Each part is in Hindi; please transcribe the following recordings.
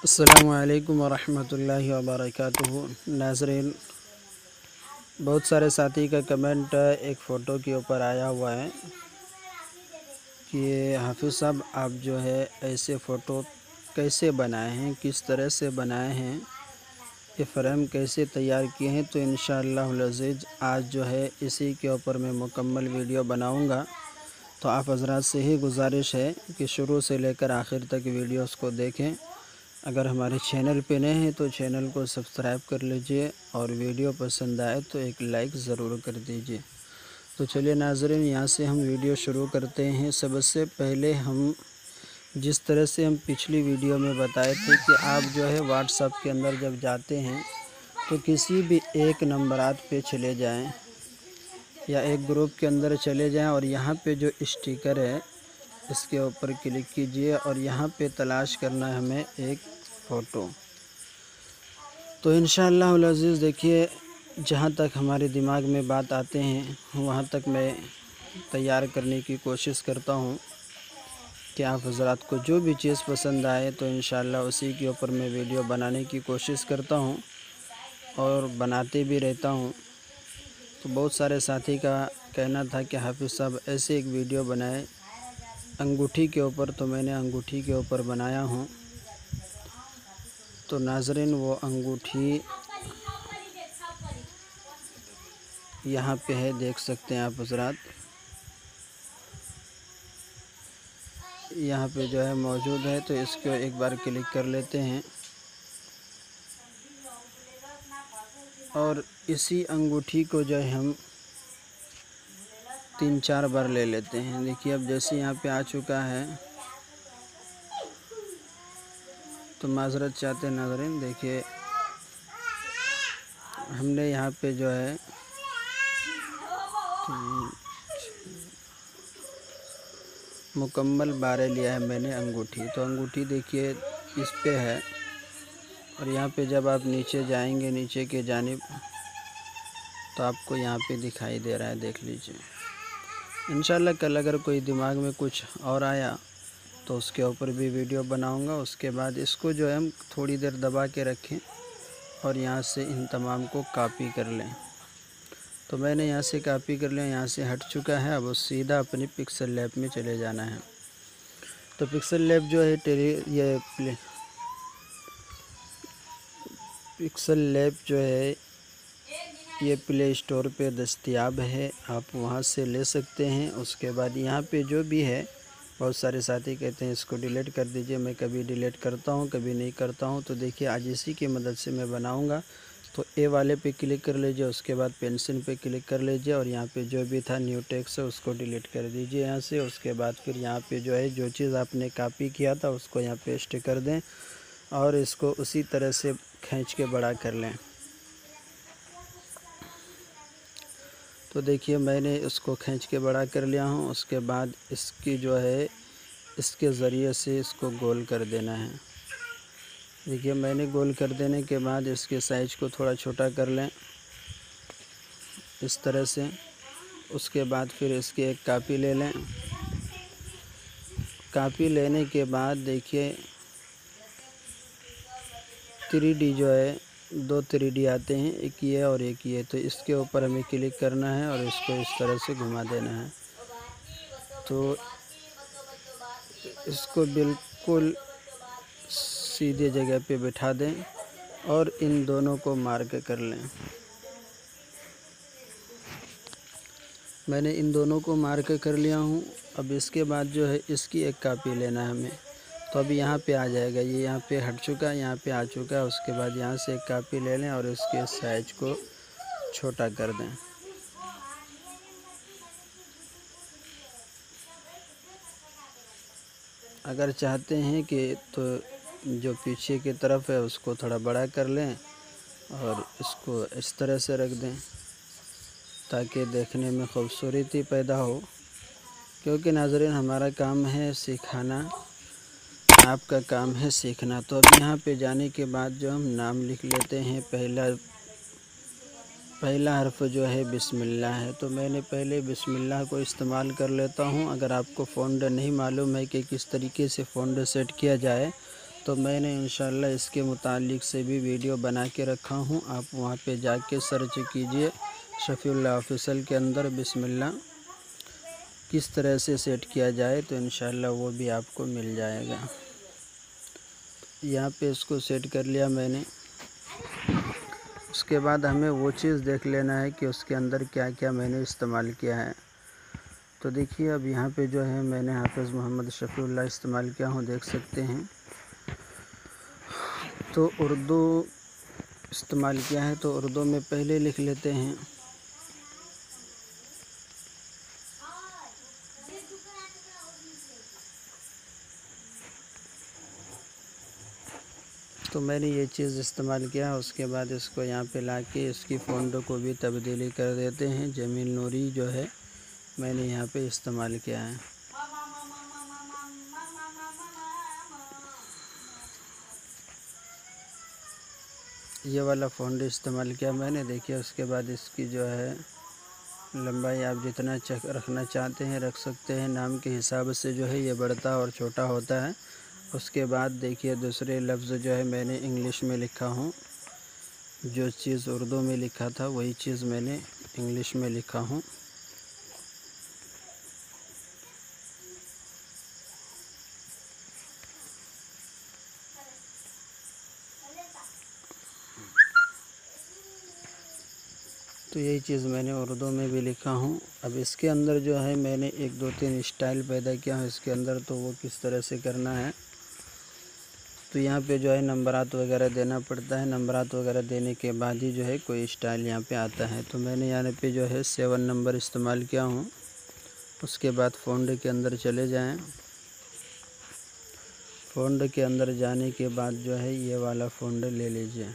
अस्सलामुअलैकुम वरहमतुल्लाहि वबरकातुहू। नाज़रीन, बहुत सारे साथी का कमेंट एक फ़ोटो के ऊपर आया हुआ है कि हाफिज़ साहब आप जो है ऐसे फ़ोटो कैसे बनाए हैं, किस तरह से बनाए हैं, ये फ्रेम कैसे तैयार किए हैं। तो इंशाअल्लाहुल अज़ीज़ आज जो है इसी के ऊपर मैं मुकम्मल वीडियो बनाऊंगा। तो आप हज़रात से ही गुजारिश है कि शुरू से लेकर आखिर तक वीडियोस को देखें। अगर हमारे चैनल पे नए हैं तो चैनल को सब्सक्राइब कर लीजिए और वीडियो पसंद आए तो एक लाइक ज़रूर कर दीजिए। तो चलिए नाज़रीन, यहाँ से हम वीडियो शुरू करते हैं। सबसे पहले हम जिस तरह से हम पिछली वीडियो में बताए थे कि आप जो है व्हाट्सएप के अंदर जब जाते हैं तो किसी भी एक नंबरात पे चले जाएं या एक ग्रुप के अंदर चले जाएं और यहाँ पे जो स्टिकर है इसके ऊपर क्लिक कीजिए और यहाँ पे तलाश करना है हमें एक फ़ोटो। तो इंशाअल्लाहुल अज़ीज़ देखिए, जहाँ तक हमारे दिमाग में बात आते हैं वहाँ तक मैं तैयार करने की कोशिश करता हूँ कि आप हज़रात को जो भी चीज़ पसंद आए तो इंशाअल्लाह उसी के ऊपर मैं वीडियो बनाने की कोशिश करता हूँ और बनाते भी रहता हूँ। तो बहुत सारे साथी का कहना था कि हाफिज़ साहब ऐसे एक वीडियो बनाए अंगूठी के ऊपर, तो मैंने अंगूठी के ऊपर बनाया हूँ। तो नाज़रीन, वो अंगूठी यहाँ पे है, देख सकते हैं आप हज़रात, यहाँ पे जो है मौजूद है। तो इसको एक बार क्लिक कर लेते हैं और इसी अंगूठी को जो है हम 3-4 बार ले लेते हैं। देखिए अब जैसे यहाँ पे आ चुका है तो माज़रत चाहते हैं नाज़रीन, देखिए हमने यहाँ पे जो है मुकम्मल 12 लिया है मैंने अंगूठी। तो अंगूठी देखिए इस पे है और यहाँ पे जब आप नीचे जाएंगे, नीचे के जानिब, तो आपको यहाँ पे दिखाई दे रहा है, देख लीजिए। इंशाल्लाह कल अगर कोई दिमाग में कुछ और आया तो उसके ऊपर भी वीडियो बनाऊंगा। उसके बाद इसको जो है हम थोड़ी देर दबा के रखें और यहाँ से इन तमाम को कॉपी कर लें। तो मैंने यहाँ से कॉपी कर लिया, यहाँ से हट चुका है। अब सीधा अपनी पिक्सल लैब में चले जाना है। तो पिक्सल लैब जो है पिक्सल लैब जो है ये प्ले स्टोर पे दस्तयाब है, आप वहाँ से ले सकते हैं। उसके बाद यहाँ पे जो भी है, बहुत सारे साथी कहते हैं इसको डिलीट कर दीजिए। मैं कभी डिलीट करता हूँ, कभी नहीं करता हूँ। तो देखिए आज इसी की मदद से मैं बनाऊँगा। तो ए वाले पे क्लिक कर लीजिए, उसके बाद पेंसिल पे क्लिक कर लीजिए और यहाँ पे जो भी था न्यू टेक्स्ट है उसको डिलीट कर दीजिए यहाँ से। उसके बाद फिर यहाँ पे जो है जो चीज़ आपने कॉपी किया था उसको यहाँ पेस्ट कर दें और इसको उसी तरह से खींच के बड़ा कर लें। तो देखिए मैंने इसको खींच के बड़ा कर लिया हूँ। उसके बाद इसकी जो है इसके ज़रिए से इसको गोल कर देना है। देखिए मैंने गोल कर देने के बाद इसके साइज़ को थोड़ा छोटा कर लें इस तरह से। उसके बाद फिर इसकी एक कापी ले लें। कापी लेने के बाद देखिए 3D जो है 2 3D आते हैं, एक ये और एक ये। तो इसके ऊपर हमें क्लिक करना है और इसको इस तरह से घुमा देना है। तो इसको बिल्कुल सीधे जगह पे बिठा दें और इन दोनों को मार्क कर लें। मैंने इन दोनों को मार्क कर लिया हूँ। अब इसके बाद जो है इसकी एक कॉपी लेना है हमें। तो अभी यहाँ पे आ जाएगा, ये यहाँ पे हट चुका है, यहाँ पे आ चुका है। उसके बाद यहाँ से एक कॉपी ले लें और इसके साइज को छोटा कर दें। अगर चाहते हैं कि तो जो पीछे की तरफ है उसको थोड़ा बड़ा कर लें और इसको इस तरह से रख दें ताकि देखने में खूबसूरती पैदा हो। क्योंकि नाज़रीन हमारा काम है सिखाना, आपका काम है सीखना। तो अब यहाँ पे जाने के बाद जो हम नाम लिख लेते हैं, पहला हर्फ जो है बिस्मिल्लाह है। तो मैंने पहले बिस्मिल्लाह को इस्तेमाल कर लेता हूँ। अगर आपको फ़ॉन्ट नहीं मालूम है कि किस तरीके से फ़ॉन्ट सेट किया जाए तो मैंने इंशाल्लाह इसके मुतालिक से भी वीडियो बना के रखा हूँ। आप वहाँ पे जाके सर्च कीजिए शफ़ीउल्लाह ऑफिशियल के अंदर बिस्मिल्लाह किस तरह से सेट किया जाए, तो इंशाल्लाह वो भी आपको मिल जाएगा। यहाँ पे इसको सेट कर लिया मैंने। उसके बाद हमें वो चीज़ देख लेना है कि उसके अंदर क्या क्या मैंने इस्तेमाल किया है। तो देखिए अब यहाँ पे जो है मैंने हाफ़िज़ मोहम्मद शफ़ीउल्लाह इस्तेमाल किया हूँ, देख सकते हैं। तो उर्दू इस्तेमाल किया है, तो उर्दू में पहले लिख लेते हैं। तो मैंने ये चीज़ इस्तेमाल किया। उसके बाद इसको यहाँ पे लाके इसकी फ़ॉन्ट को भी तब्दीली कर देते हैं। जमील नूरी जो है मैंने यहाँ पे इस्तेमाल किया है। ये वाला फ़ॉन्ट इस्तेमाल किया मैंने। देखिए उसके बाद इसकी जो है लंबाई आप जितना रखना चाहते हैं रख सकते हैं। नाम के हिसाब से जो है ये बढ़ता और छोटा होता है। उसके बाद देखिए दूसरे लफ्ज़ जो है मैंने इंग्लिश में लिखा हूँ। जो चीज़ उर्दू में लिखा था वही चीज़ मैंने इंग्लिश में लिखा हूँ। तो यही चीज़ मैंने उर्दू में भी लिखा हूँ। अब इसके अंदर जो है मैंने 1 2 3 स्टाइल पैदा किया है इसके अंदर, तो वो किस तरह से करना है। तो यहाँ पे जो है नंबरात वगैरह देना पड़ता है। नंबरात वगैरह देने के बाद ही जो है कोई स्टाइल यहाँ पे आता है। तो मैंने यहाँ पे जो है 7 नंबर इस्तेमाल किया हूँ। उसके बाद फ़ॉन्ट के अंदर चले जाएं। फ़ॉन्ट के अंदर जाने के बाद जो है ये वाला फ़ॉन्ट ले लीजिए।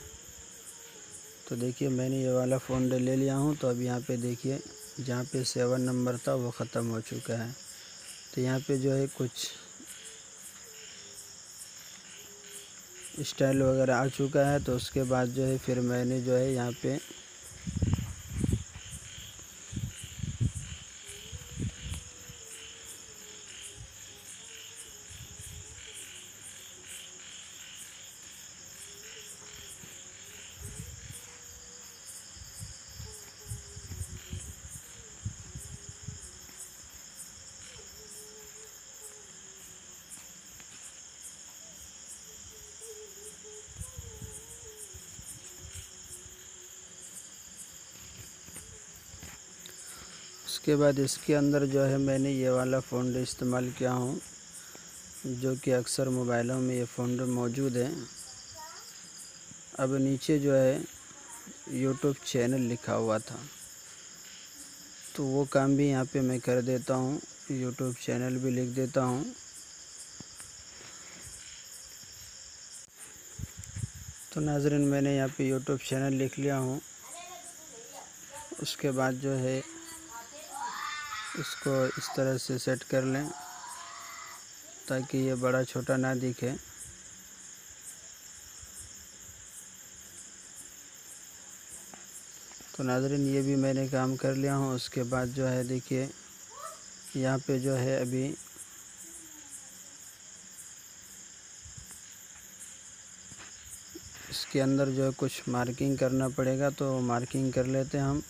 तो देखिए मैंने ये वाला फ़ॉन्ट ले लिया हूँ। तो अब यहाँ पे देखिए जहाँ पे 7 नंबर था वो ख़त्म हो चुका है। तो यहाँ पे जो है कुछ स्टाइल वगैरह आ चुका है। तो उसके बाद जो है फिर मैंने जो है यहाँ पे उसके बाद इसके अंदर जो है मैंने ये वाला फ़ॉन्ट इस्तेमाल किया हूँ, जो कि अक्सर मोबाइलों में ये फ़ॉन्ट मौजूद है। अब नीचे जो है यूट्यूब चैनल लिखा हुआ था, तो वो काम भी यहाँ पे मैं कर देता हूँ। यूट्यूब चैनल भी लिख देता हूँ। तो नाज़रीन मैंने यहाँ पे यूट्यूब चैनल लिख लिया हूँ। उसके बाद जो है इसको इस तरह से सेट कर लें ताकि ये बड़ा छोटा ना दिखे। तो नाज़रीन ये भी मैंने काम कर लिया हूँ। उसके बाद जो है देखिए यहाँ पे जो है अभी इसके अंदर जो है कुछ मार्किंग करना पड़ेगा, तो मार्किंग कर लेते हैं हम।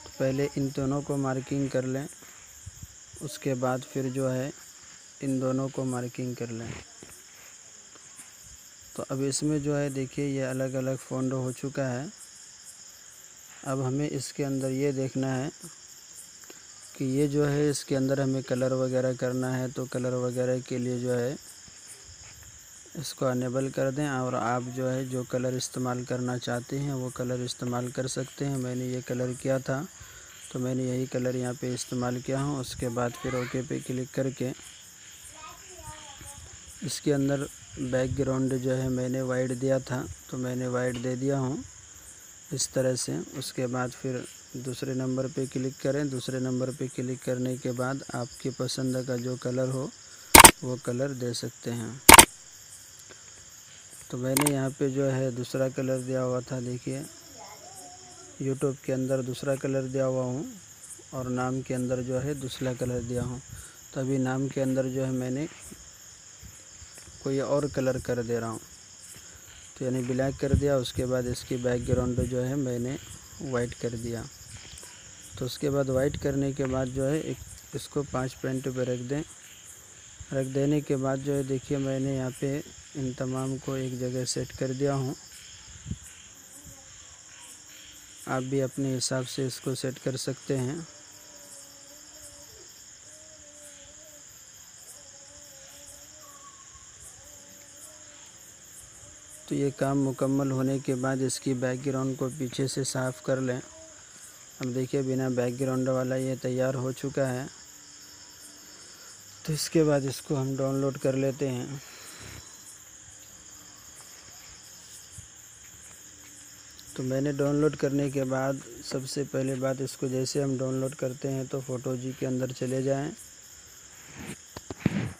तो पहले इन दोनों को मार्किंग कर लें, उसके बाद फिर जो है इन दोनों को मार्किंग कर लें। तो अब इसमें जो है देखिए ये अलग अलग फ़ॉन्ट हो चुका है। अब हमें इसके अंदर ये देखना है कि ये जो है इसके अंदर हमें कलर वगैरह करना है। तो कलर वगैरह के लिए जो है इसको अनेबल कर दें और आप जो है जो कलर इस्तेमाल करना चाहते हैं वो कलर इस्तेमाल कर सकते हैं। मैंने ये कलर किया था तो मैंने यही कलर यहाँ पे इस्तेमाल किया हूँ। उसके बाद फिर ओके पे क्लिक करके इसके अंदर बैकग्राउंड जो है मैंने वाइट दिया था, तो मैंने वाइट दे दिया हूँ इस तरह से। उसके बाद फिर दूसरे नंबर पे क्लिक करें। दूसरे नंबर पे क्लिक करने के बाद आपकी पसंद का जो कलर हो वो कलर दे सकते हैं। तो मैंने यहाँ पे जो है दूसरा कलर दिया हुआ था, देखिए यूट्यूब के अंदर दूसरा कलर दिया हुआ हूँ और नाम के अंदर जो है दूसरा कलर दिया हूँ। तो अभी नाम के अंदर जो है मैंने कोई और कलर कर दे रहा हूँ। तो यानी ब्लैक कर दिया, उसके बाद इसकी बैकग्राउंड जो है मैंने वाइट कर दिया। तो उसके बाद वाइट करने के बाद जो है एक इसको 5 पॉइंट पे रख दें। रख देने के बाद जो है देखिए मैंने यहाँ पे इन तमाम को एक जगह सेट कर दिया हूँ। आप भी अपने हिसाब से इसको सेट कर सकते हैं। तो ये काम मुकम्मल होने के बाद इसकी बैकग्राउंड को पीछे से साफ़ कर लें। अब देखिए बिना बैकग्राउंड वाला ये तैयार हो चुका है। तो इसके बाद इसको हम डाउनलोड कर लेते हैं। तो मैंने डाउनलोड करने के बाद सबसे पहले बात, इसको जैसे हम डाउनलोड करते हैं तो फ़ोटो जी के अंदर चले जाएं।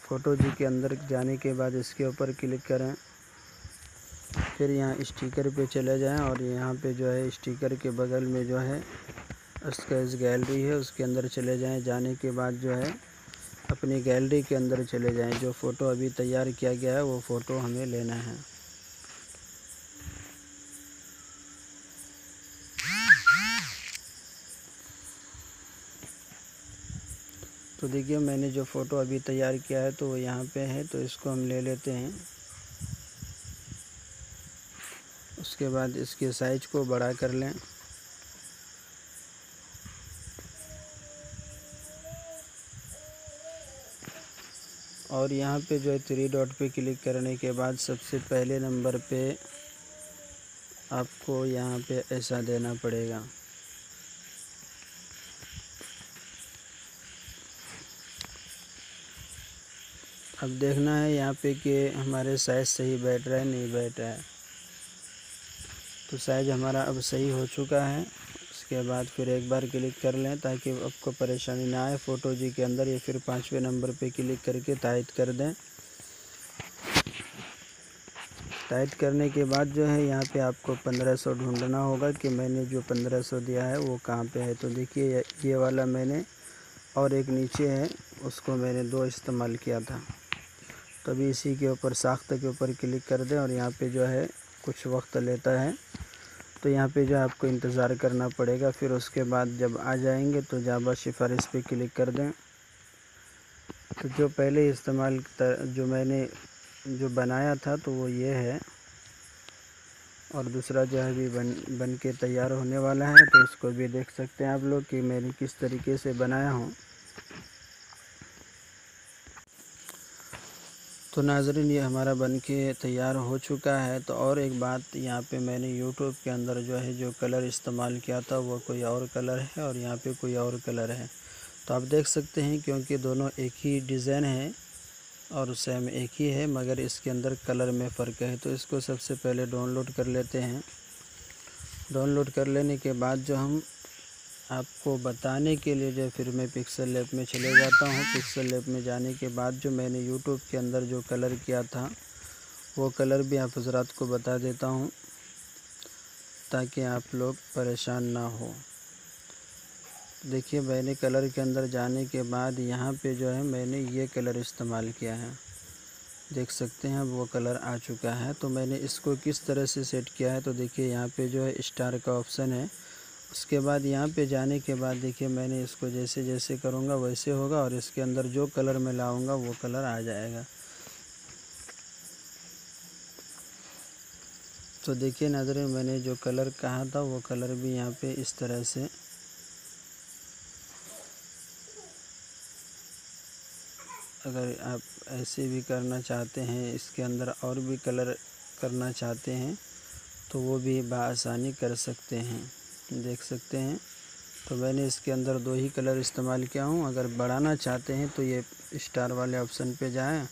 फ़ोटो जी के अंदर जाने के बाद इसके ऊपर क्लिक करें। फिर यहाँ स्टिकर पे चले जाएं और यहाँ पे जो है स्टिकर के बगल में जो है स्केच गैलरी है, उसके अंदर चले जाएं। जाने के बाद जो है अपनी गैलरी के अंदर चले जाएं। जो फ़ोटो अभी तैयार किया गया है वो फ़ोटो हमें लेना है। तो देखिए मैंने जो फ़ोटो अभी तैयार किया है तो वो यहाँ पे है, तो इसको हम ले लेते हैं। उसके बाद इसके साइज को बड़ा कर लें। और यहाँ पे जो है 3 डॉट पे क्लिक करने के बाद सबसे पहले नंबर पे आपको यहाँ पे ऐसा देना पड़ेगा। अब देखना है यहाँ पे कि हमारे साइज़ सही बैठ रहा है नहीं बैठ रहा है। तो साइज़ हमारा अब सही हो चुका है। उसके बाद फिर एक बार क्लिक कर लें ताकि आपको परेशानी ना आए। फ़ोटो जी के अंदर ये फिर 5वें नंबर पे क्लिक करके टाइट कर दें। टाइट करने के बाद जो है यहाँ पे आपको 1500 ढूंढना होगा कि मैंने जो 1500 दिया है वो कहाँ पे है। तो देखिए ये वाला मैंने, और एक नीचे है उसको मैंने 2 इस्तेमाल किया था। तो अभी इसी के ऊपर साख्त के ऊपर क्लिक कर दें और यहाँ पे जो है कुछ वक्त लेता है। तो यहाँ पे जो आपको इंतज़ार करना पड़ेगा। फिर उसके बाद जब आ जाएंगे तो जाबा सिफारिश पे क्लिक कर दें। तो जो पहले इस्तेमाल जो मैंने जो बनाया था तो वो ये है, और दूसरा जो है अभी बन के तैयार होने वाला है। तो उसको भी देख सकते हैं आप लोग कि मैंने किस तरीके से बनाया हूँ। तो नाज़रीन ये हमारा बन के तैयार हो चुका है। तो और एक बात, यहाँ पे मैंने यूट्यूब के अंदर जो है जो कलर इस्तेमाल किया था वो कोई और कलर है और यहाँ पे कोई और कलर है। तो आप देख सकते हैं क्योंकि दोनों एक ही डिज़ाइन है और सेम एक ही है, मगर इसके अंदर कलर में फ़र्क है। तो इसको सबसे पहले डाउनलोड कर लेते हैं। डाउनलोड कर लेने के बाद जो हम आपको बताने के लिए जो फिर मैं पिक्सल लैब में चले जाता हूँ। पिक्सल लैब में जाने के बाद जो मैंने यूट्यूब के अंदर जो कलर किया था वो कलर भी आप हज़रात को बता देता हूँ ताकि आप लोग परेशान ना हो। देखिए मैंने कलर के अंदर जाने के बाद यहाँ पे जो है मैंने ये कलर इस्तेमाल किया है, देख सकते हैं अब वो कलर आ चुका है। तो मैंने इसको किस तरह से सेट किया है, तो देखिए यहाँ पे जो है स्टार का ऑप्शन है। उसके बाद यहाँ पे जाने के बाद देखिए मैंने इसको जैसे जैसे करूँगा वैसे होगा और इसके अंदर जो कलर मैं लाऊँगा वो कलर आ जाएगा। तो देखिए नाज़रीन मैंने जो कलर कहा था वो कलर भी यहाँ पे इस तरह से अगर आप ऐसे भी करना चाहते हैं, इसके अंदर और भी कलर करना चाहते हैं तो वो भी बआसानी कर सकते हैं, देख सकते हैं। तो मैंने इसके अंदर 2 ही कलर इस्तेमाल किया हूँ। अगर बढ़ाना चाहते हैं तो ये स्टार वाले ऑप्शन पे जाएं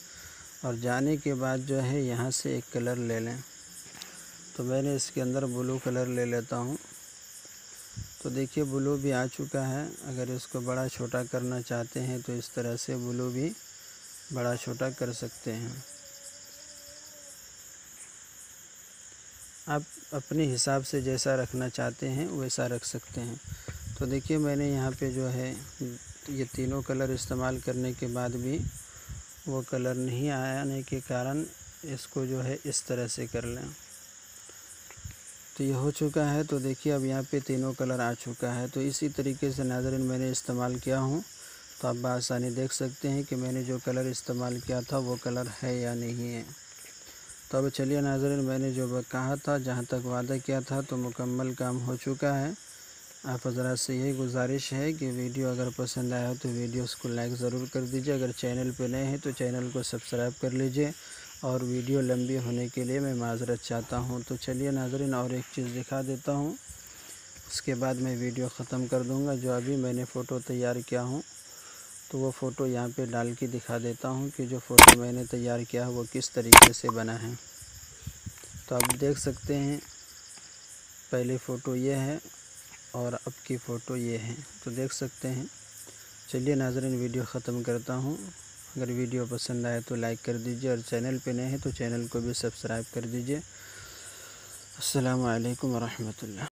और जाने के बाद जो है यहाँ से एक कलर ले लें। तो मैंने इसके अंदर ब्लू कलर ले लेता हूँ। तो देखिए ब्लू भी आ चुका है। अगर इसको बड़ा छोटा करना चाहते हैं तो इस तरह से ब्लू भी बड़ा छोटा कर सकते हैं। आप अपने हिसाब से जैसा रखना चाहते हैं वैसा रख सकते हैं। तो देखिए मैंने यहाँ पे जो है ये तीनों कलर इस्तेमाल करने के बाद भी वो कलर नहीं आने के कारण इसको जो है इस तरह से कर लें। तो ये हो चुका है। तो देखिए अब यहाँ पे तीनों कलर आ चुका है। तो इसी तरीके से नाज़रीन मैंने इस्तेमाल किया हूँ। तो आप बआसानी देख सकते हैं कि मैंने जो कलर इस्तेमाल किया था वो कलर है या नहीं है। तो अब चलिए नाज़रीन, मैंने जो कहा था, जहाँ तक वादा किया था, तो मुकम्मल काम हो चुका है। आप हज़रात से यही गुजारिश है कि वीडियो अगर पसंद आया हो तो वीडियोस को लाइक ज़रूर कर दीजिए। अगर चैनल पे नए हैं तो चैनल को सब्सक्राइब कर लीजिए। और वीडियो लंबी होने के लिए मैं माज़रत चाहता हूँ। तो चलिए नाज़रीन और एक चीज़ दिखा देता हूँ, उसके बाद मैं वीडियो ख़त्म कर दूँगा। जो अभी मैंने फ़ोटो तैयार किया हूँ तो वो फ़ोटो यहाँ पे डाल के दिखा देता हूँ कि जो फ़ोटो मैंने तैयार किया है वो किस तरीके से बना है। तो आप देख सकते हैं पहली फ़ोटो ये है और अब की फ़ोटो ये है। तो देख सकते हैं। चलिए नाज़रीन वीडियो ख़त्म करता हूँ। अगर वीडियो पसंद आए तो लाइक कर दीजिए और चैनल पे नए हैं तो चैनल को भी सब्सक्राइब कर दीजिए। अस्सलामु अलैकुम व रहमतुल्लाह।